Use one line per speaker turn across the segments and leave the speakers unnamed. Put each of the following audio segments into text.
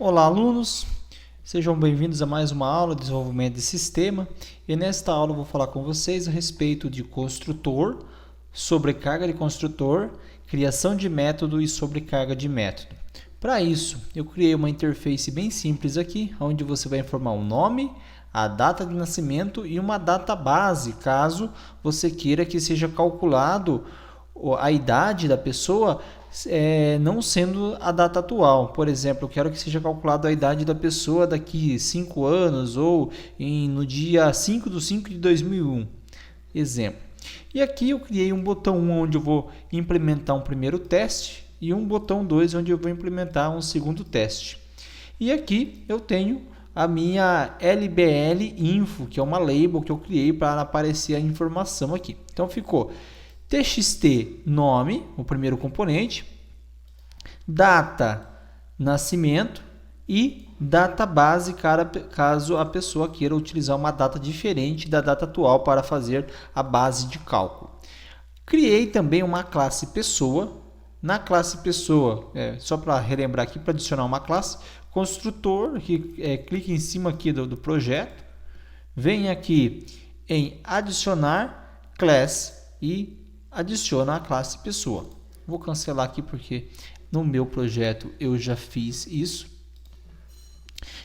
Olá, alunos! Sejam bem-vindos a mais uma aula de desenvolvimento de sistema. E nesta aula eu vou falar com vocês a respeito de construtor, sobrecarga de construtor, criação de método e sobrecarga de método. Para isso, eu criei uma interface bem simples aqui, onde você vai informar o nome, a data de nascimento e uma data base, caso você queira que seja calculado a idade da pessoa não sendo a data atual. Por exemplo, eu quero que seja calculado a idade da pessoa daqui 5 anos ou no dia 5 de 5 de 2001. Exemplo. E aqui eu criei um botão 1 onde eu vou implementar um primeiro teste e um botão 2 onde eu vou implementar um segundo teste. E aqui eu tenho a minha LBL Info, que é uma label que eu criei para aparecer a informação aqui. Então ficou TXT nome, o primeiro componente, data nascimento e data base, caso a pessoa queira utilizar uma data diferente da data atual para fazer a base de cálculo. Criei também uma classe pessoa. Na classe pessoa, só para relembrar aqui, para adicionar uma classe, construtor, clique em cima aqui do projeto, vem aqui em adicionar class e adiciona a classe pessoa. Vou cancelar aqui porque no meu projeto eu já fiz isso.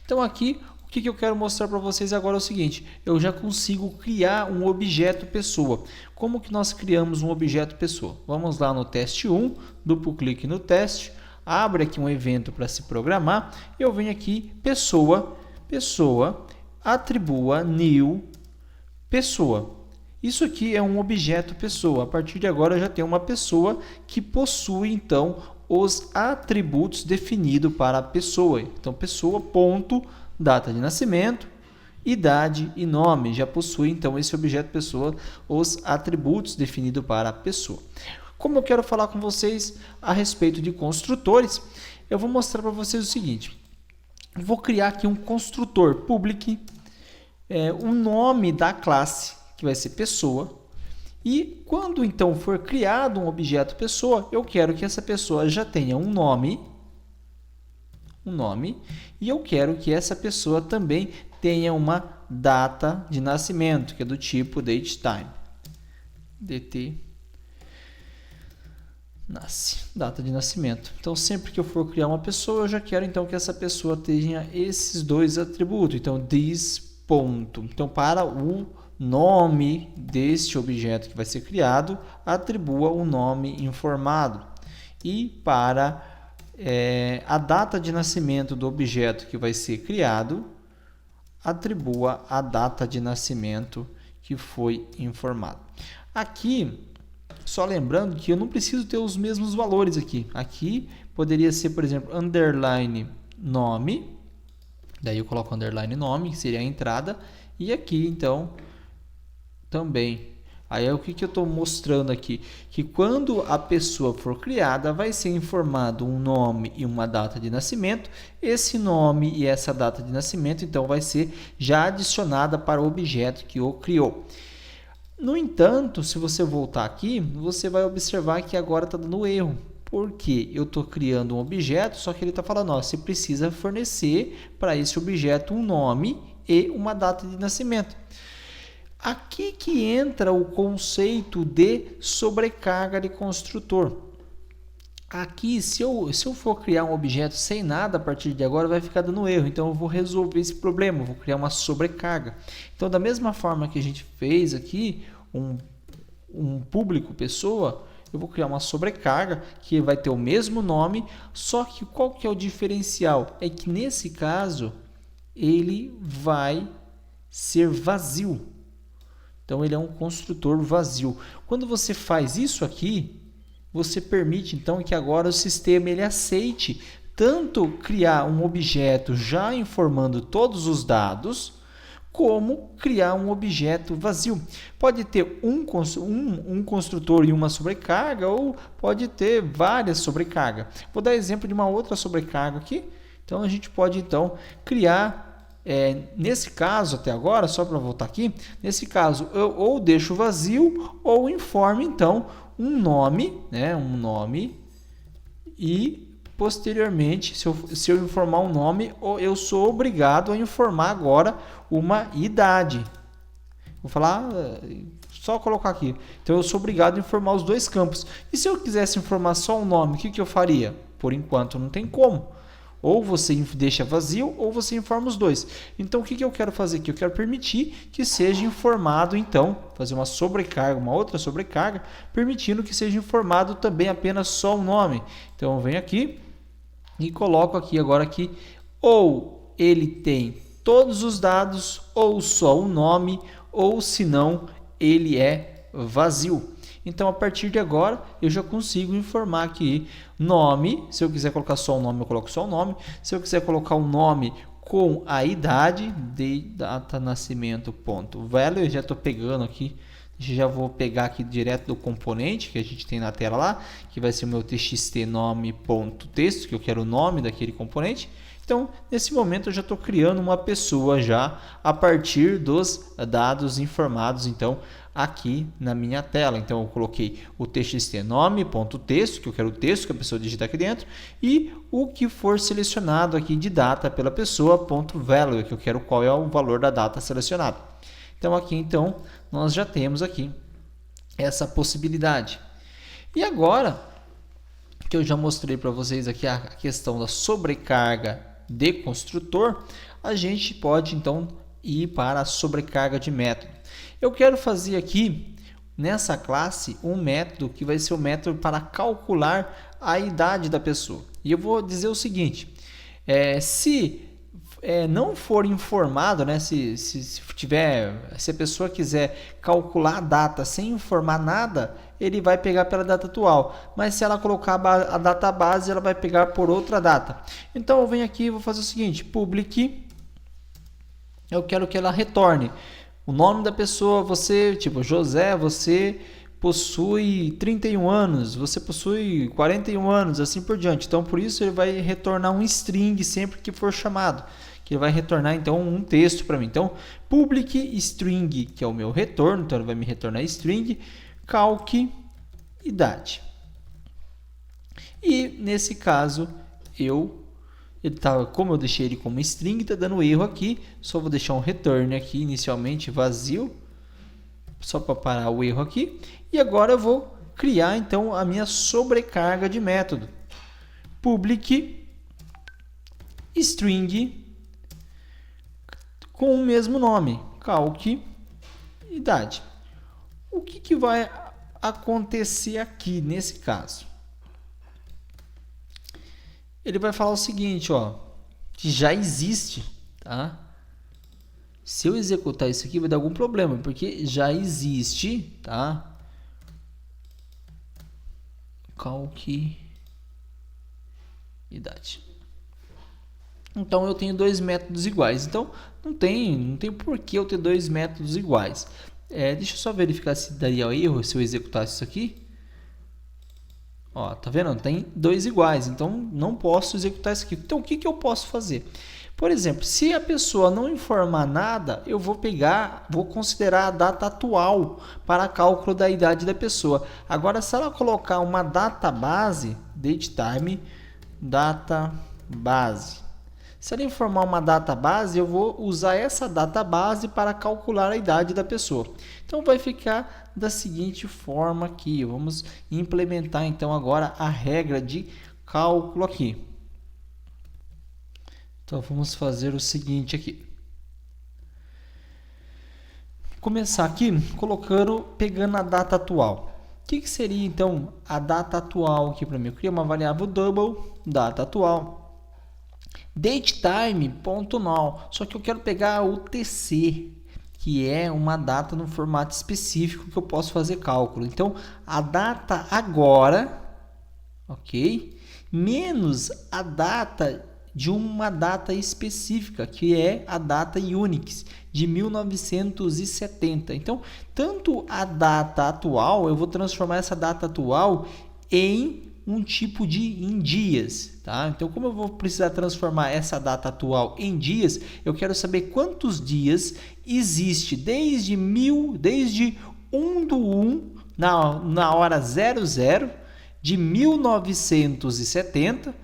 Então aqui o que eu quero mostrar para vocês agora é o seguinte: eu já consigo criar um objeto pessoa. Como que nós criamos um objeto pessoa? Vamos lá no teste 1, duplo clique no teste, abre aqui um evento para se programar. Eu venho aqui pessoa, atribua new pessoa. Isso aqui é um objeto pessoa. A partir de agora já tem uma pessoa que possui então os atributos definidos para a pessoa. Então pessoa ponto data de nascimento, idade e nome. Já possui então esse objeto pessoa os atributos definidos para a pessoa. Como eu quero falar com vocês a respeito de construtores, eu vou mostrar para vocês o seguinte. Eu vou criar aqui um construtor public, o nome da classe, que vai ser pessoa, e quando então for criado um objeto pessoa, eu quero que essa pessoa já tenha um nome, e eu quero que essa pessoa também tenha uma data de nascimento, que é do tipo datetime. DT nasce, data de nascimento. Então, sempre que eu for criar uma pessoa, eu já quero então que essa pessoa tenha esses dois atributos. Então, this ponto. Então, para o nome deste objeto que vai ser criado, atribua o nome informado. E para a data de nascimento do objeto que vai ser criado, atribua a data de nascimento que foi informado. Aqui, só lembrando que eu não preciso ter os mesmos valores aqui. Aqui poderia ser, por exemplo, underline nome. Daí eu coloco underline nome, que seria a entrada. E aqui, então, também. Aí o que eu estou mostrando aqui? Que quando a pessoa for criada, vai ser informado um nome e uma data de nascimento. Esse nome e essa data de nascimento, então, vai ser já adicionada para o objeto que o criou. No entanto, se você voltar aqui, você vai observar que agora está dando erro. Porque eu estou criando um objeto, só que ele está falando, você precisa fornecer para esse objeto um nome e uma data de nascimento. Aqui que entra o conceito de sobrecarga de construtor. Aqui, se eu for criar um objeto sem nada a partir de agora, vai ficar dando erro. Então, eu vou resolver esse problema, eu vou criar uma sobrecarga. Então, da mesma forma que a gente fez aqui, um público pessoa, eu vou criar uma sobrecarga que vai ter o mesmo nome, só que qual que é o diferencial? É que nesse caso, ele vai ser vazio. Então, ele é um construtor vazio. Quando você faz isso aqui, você permite então que agora o sistema ele aceite tanto criar um objeto já informando todos os dados, como criar um objeto vazio. Pode ter um construtor e uma sobrecarga, ou pode ter várias sobrecargas. Vou dar exemplo de uma outra sobrecarga aqui. Então, a gente pode então criar, nesse caso até agora, só para voltar aqui, nesse caso eu ou deixo vazio ou informo então um nome e posteriormente, se eu informar um nome, eu sou obrigado a informar agora uma idade. Vou falar, só colocar aqui. Então eu sou obrigado a informar os dois campos. E se eu quisesse informar só um nome, o que eu faria? Por enquanto não tem como. Ou você deixa vazio, ou você informa os dois. Então, o que eu quero fazer aqui? Eu quero permitir que seja informado, então, fazer uma sobrecarga, uma outra sobrecarga, permitindo que seja informado também apenas só o nome. Então, eu venho aqui e coloco aqui agora que ou ele tem todos os dados, ou só o nome, ou se não, ele é vazio. Então, a partir de agora, eu já consigo informar aqui nome. Se eu quiser colocar só o nome, eu coloco só o nome. Se eu quiser colocar o nome com a idade, de data nascimento, ponto value, eu já estou pegando aqui. Já vou pegar aqui direto do componente que a gente tem na tela lá, que vai ser o meu txt nome.texto, que eu quero o nome daquele componente. Então, nesse momento, eu já estou criando uma pessoa já a partir dos dados informados, então, aqui na minha tela. Então, eu coloquei o txt nome.texto, que eu quero o texto que a pessoa digita aqui dentro, e o que for selecionado aqui de data pela pessoa, .value, que eu quero qual é o valor da data selecionada. Então, aqui, então, nós já temos aqui essa possibilidade. E agora, que eu já mostrei para vocês aqui a questão da sobrecarga de construtor, a gente pode então ir para a sobrecarga de método. Eu quero fazer aqui nessa classe um método que vai ser o método para calcular a idade da pessoa. E eu vou dizer o seguinte: se não for informado, né, se a pessoa quiser calcular a data sem informar nada, ele vai pegar pela data atual, mas se ela colocar a data base, ela vai pegar por outra data. Então eu venho aqui e vou fazer o seguinte: public, eu quero que ela retorne o nome da pessoa, você, tipo, José, você possui 31 anos, você possui 41 anos, assim por diante. Então por isso ele vai retornar um string sempre que for chamado, que ele vai retornar então um texto para mim. Então public string, que é o meu retorno, então ele vai me retornar string, calc idade. E nesse caso como eu deixei ele como string, está dando erro aqui. Só vou deixar um return aqui inicialmente vazio, só para parar o erro aqui. E agora eu vou criar então a minha sobrecarga de método. Public string com o mesmo nome, calc idade. O que vai acontecer aqui nesse caso? Ele vai falar o seguinte, ó, que já existe, tá? Se eu executar isso aqui vai dar algum problema, porque já existe, tá? Calc idade. Então eu tenho dois métodos iguais. Então não tem por que eu ter dois métodos iguais. Deixa eu só verificar se daria erro se eu executasse isso aqui. Ó, tá vendo? Tem dois iguais, então não posso executar isso aqui. Então o que eu posso fazer? Por exemplo, se a pessoa não informar nada, eu vou considerar a data atual para cálculo da idade da pessoa. Agora, se ela colocar uma data base, datetime, data base. Se ela informar uma data base, eu vou usar essa data base para calcular a idade da pessoa. Então vai ficar da seguinte forma aqui. Vamos implementar então agora a regra de cálculo aqui. Então vamos fazer o seguinte aqui. Começar aqui pegando a data atual. O que seria então a data atual aqui para mim? Eu criei uma variável double, data atual. Datetime.now, só que eu quero pegar o TC, que é uma data no formato específico que eu posso fazer cálculo. Então, a data agora, ok? Menos a data de uma data específica, que é a data Unix, de 1970. Então, tanto a data atual, eu vou transformar essa data atual em um tipo em dias, tá? Então, como eu vou precisar transformar essa data atual em dias, eu quero saber quantos dias existe desde 1/1 na hora 00 de 1970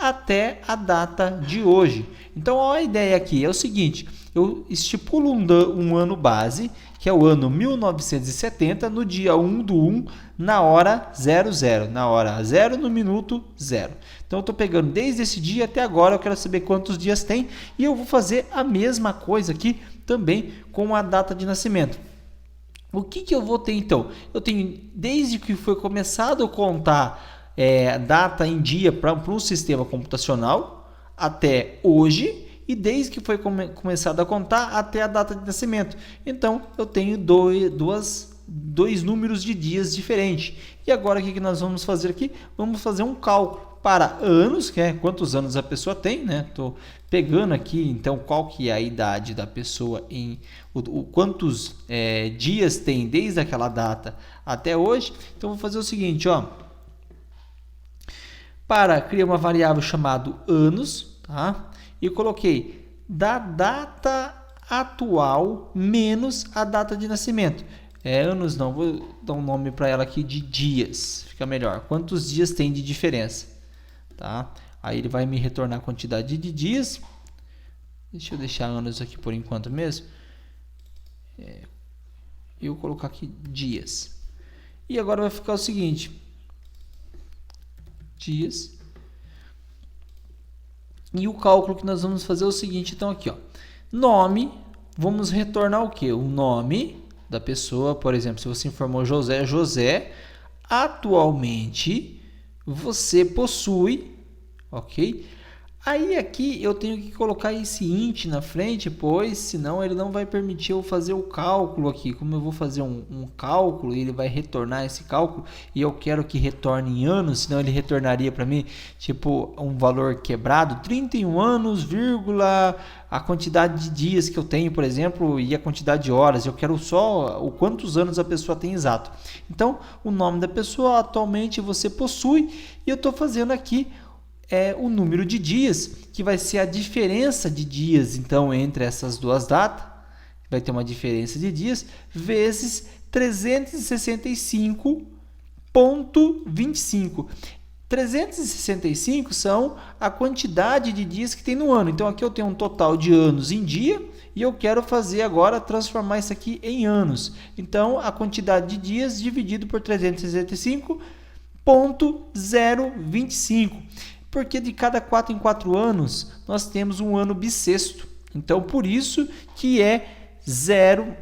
até a data de hoje. Então, ó, a ideia aqui é o seguinte, eu estipulo um ano base, que é o ano 1970, no dia 1/1, na hora 00, na hora 0, no minuto 0. Então, eu estou pegando desde esse dia até agora, eu quero saber quantos dias tem, e eu vou fazer a mesma coisa aqui também com a data de nascimento. O que eu vou ter então? Eu tenho desde que foi começado a contar data em dia para um sistema computacional até hoje, e desde que foi começado a contar até a data de nascimento. Então, eu tenho dois números de dias diferentes. E agora, o que nós vamos fazer aqui? Vamos fazer um cálculo para anos, que é quantos anos a pessoa tem, né? Estou pegando aqui, então, qual que é a idade da pessoa, quantos dias tem desde aquela data até hoje. Então, vou fazer o seguinte, ó. Para criar uma variável chamada anos, tá? E coloquei da data atual menos a data de nascimento. Anos não, vou dar um nome para ela aqui de dias, fica melhor. Quantos dias tem de diferença? Tá? Aí ele vai me retornar a quantidade de dias. Deixa eu deixar anos aqui por enquanto mesmo. Eu vou colocar aqui dias. E agora vai ficar o seguinte. Dias. E o cálculo que nós vamos fazer é o seguinte, então aqui, ó. Nome, vamos retornar o quê? O nome da pessoa, por exemplo, se você informou José, atualmente você possui, ok? Aí aqui eu tenho que colocar esse int na frente, pois senão ele não vai permitir eu fazer o cálculo aqui. Como eu vou fazer um cálculo e ele vai retornar esse cálculo e eu quero que retorne em anos, senão ele retornaria para mim tipo um valor quebrado, 31 anos, vírgula, a quantidade de dias que eu tenho, por exemplo, e a quantidade de horas. Eu quero só o quantos anos a pessoa tem exato. Então, o nome da pessoa atualmente você possui e eu estou fazendo aqui o número de dias, que vai ser a diferença de dias, então, entre essas duas datas, vai ter uma diferença de dias, vezes 365,25. 365 são a quantidade de dias que tem no ano. Então, aqui eu tenho um total de anos em dia, e eu quero fazer agora, transformar isso aqui em anos. Então, a quantidade de dias dividido por 365,025. Porque de cada 4 em 4 anos, nós temos um ano bissexto. Então, por isso que é 0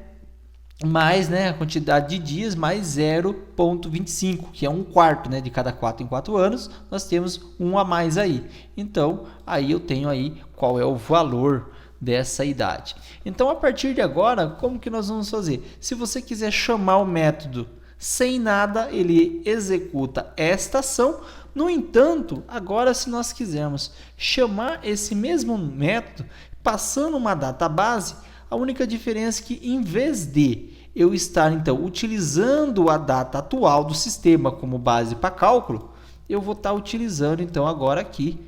mais, né, a quantidade de dias mais 0,25, que é 1/4, né, de cada 4 em 4 anos, nós temos um a mais aí. Então, aí eu tenho aí qual é o valor dessa idade. Então, a partir de agora, como que nós vamos fazer? Se você quiser chamar o método sem nada, ele executa esta ação. No entanto, agora se nós quisermos chamar esse mesmo método passando uma database, a única diferença é que em vez de eu estar então utilizando a data atual do sistema como base para cálculo, eu vou estar utilizando então agora aqui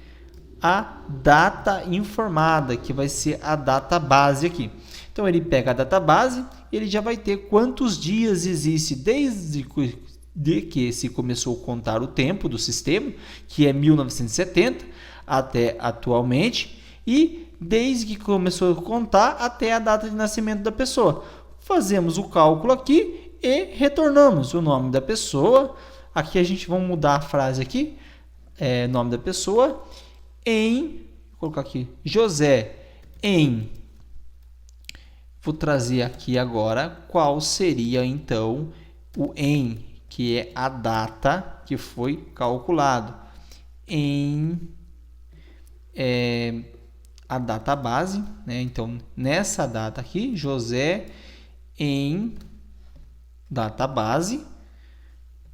a data informada, que vai ser a data base aqui. Então ele pega a data base, ele já vai ter quantos dias existe desde que se começou a contar o tempo do sistema, que é 1970 até atualmente, e desde que começou a contar até a data de nascimento da pessoa. Fazemos o cálculo aqui e retornamos o nome da pessoa. Aqui a gente vai mudar a frase aqui, nome da pessoa, vou colocar aqui, José vou trazer aqui agora qual seria então o em, que é a data que foi calculado, a data base, né? Então, nessa data aqui, José em data base,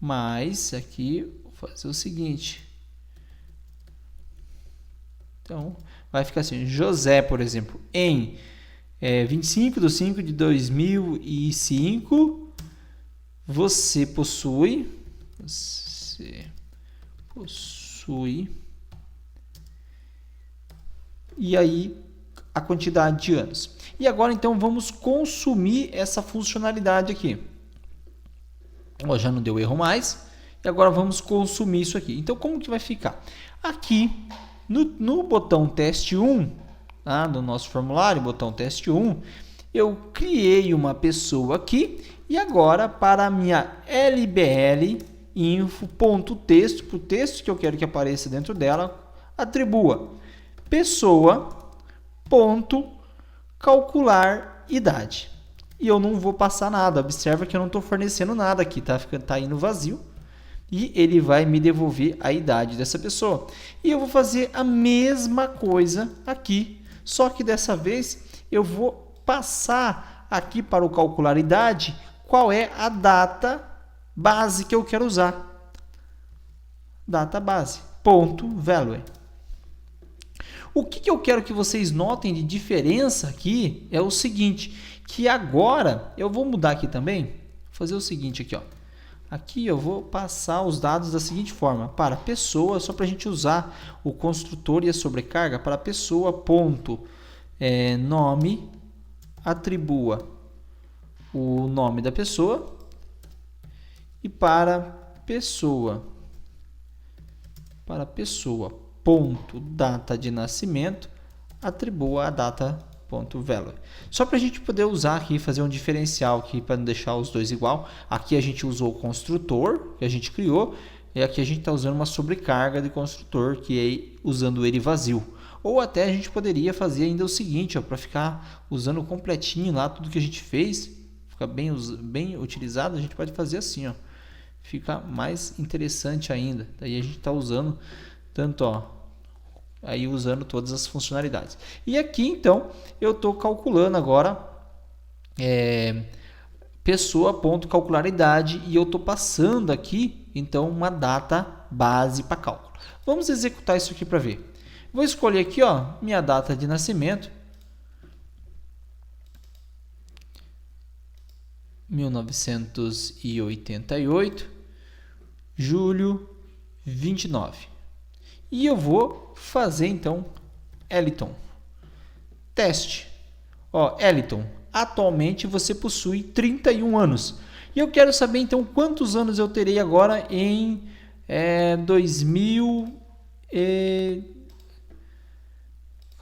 mas aqui vou fazer o seguinte. Então, vai ficar assim, José, por exemplo, em 25/5/2005, você possui e aí a quantidade de anos. E agora então vamos consumir essa funcionalidade aqui. Já não deu erro mais. E agora vamos consumir isso aqui. Então como que vai ficar? Aqui No botão teste 1, tá? No nosso formulário, botão teste 1, eu criei uma pessoa aqui e agora para a minha LBL info.texto, para o texto que eu quero que apareça dentro dela, atribua pessoa.calcular idade. E eu não vou passar nada, observa que eu não estou fornecendo nada aqui, tá indo vazio. E ele vai me devolver a idade dessa pessoa. E eu vou fazer a mesma coisa aqui, só que dessa vez eu vou passar aqui para o calcular idade qual é a data base que eu quero usar. Data base, ponto value. O que eu quero que vocês notem de diferença aqui é o seguinte, que agora eu vou mudar aqui também, vou fazer o seguinte aqui, ó. Aqui eu vou passar os dados da seguinte forma, para pessoa, só para a gente usar o construtor e a sobrecarga, para pessoa, ponto, nome, atribua o nome da pessoa, e para pessoa, ponto, data de nascimento, atribua a data ponto value. Só para a gente poder usar aqui, fazer um diferencial aqui para não deixar os dois igual. Aqui a gente usou o construtor que a gente criou e aqui a gente está usando uma sobrecarga de construtor que é usando ele vazio. Ou até a gente poderia fazer ainda o seguinte, para ficar usando completinho lá tudo que a gente fez, ficar bem utilizado, a gente pode fazer assim, ó. Fica mais interessante ainda. Daí a gente está usando tanto, ó, aí usando todas as funcionalidades. E aqui então eu estou calculando agora pessoa.calcular idade e eu estou passando aqui então uma data base para cálculo. Vamos executar isso aqui para ver. Vou escolher aqui, ó, minha data de nascimento, 1988, julho 29. E eu vou fazer então Eliton. Teste. Ó, Eliton, atualmente você possui 31 anos. E eu quero saber então quantos anos eu terei agora em 2000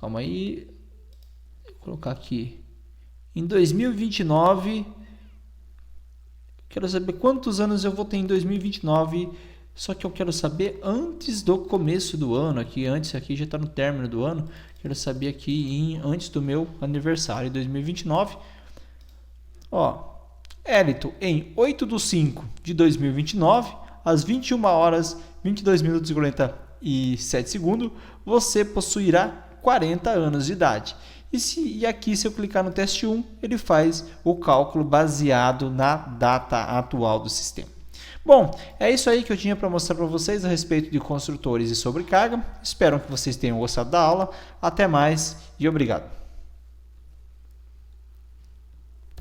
Calma aí. Vou colocar aqui. Em 2029. Quero saber quantos anos eu vou ter em 2029. Só que eu quero saber antes do começo do ano, antes aqui já está no término do ano, quero saber aqui antes do meu aniversário, 2029. Ó, Elito, em 8/5/2029, às 21 horas, 22 minutos e 47 segundos, você possuirá 40 anos de idade. E aqui, se eu clicar no teste 1, ele faz o cálculo baseado na data atual do sistema. Bom, é isso aí que eu tinha para mostrar para vocês a respeito de construtores e sobrecarga. Espero que vocês tenham gostado da aula. Até mais e obrigado.